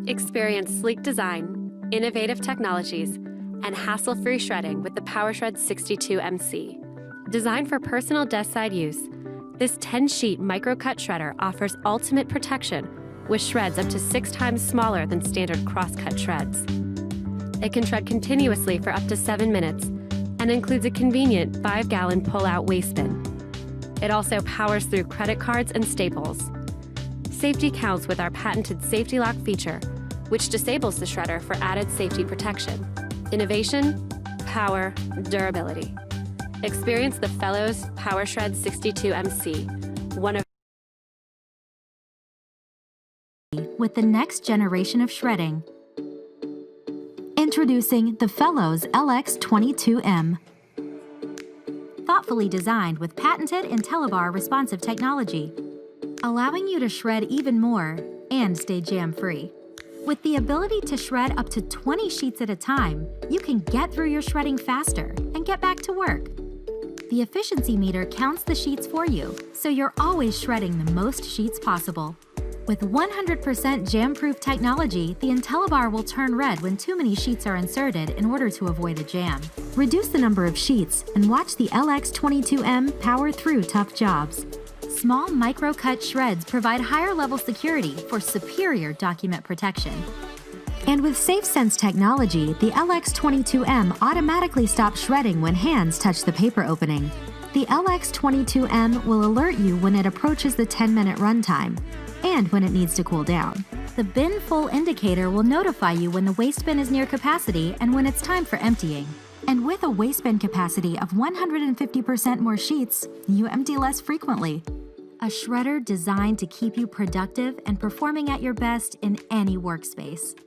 Experience sleek design, innovative technologies, and hassle-free shredding with the Powershred 62MC. Designed for personal desk-side use, this 10-sheet micro-cut shredder offers ultimate protection with shreds up to 6 times smaller than standard cross-cut shreds. It can shred continuously for up to 7 minutes and includes a convenient 5-gallon pull-out waste bin. It also powers through credit cards and staples. Safety counts with our patented safety lock feature, which disables the shredder for added safety protection. Innovation, power, durability. Experience the Fellows Powershred 62MC, one of with the next generation of shredding. Introducing the Fellows LX22M. Thoughtfully designed with patented IntelliBar responsive technology, allowing you to shred even more and stay jam-free. With the ability to shred up to 20 sheets at a time, you can get through your shredding faster and get back to work. The efficiency meter counts the sheets for you, so you're always shredding the most sheets possible. With 100% jam-proof technology, the IntelliBar will turn red when too many sheets are inserted in order to avoid a jam. Reduce the number of sheets and watch the LX22M power through tough jobs. Small micro-cut shreds provide higher-level security for superior document protection. And with SafeSense technology, the LX22M automatically stops shredding when hands touch the paper opening. The LX22M will alert you when it approaches the 10-minute runtime and when it needs to cool down. The bin full indicator will notify you when the waste bin is near capacity and when it's time for emptying. And with a waste bin capacity of 150% more sheets, you empty less frequently. A shredder designed to keep you productive and performing at your best in any workspace.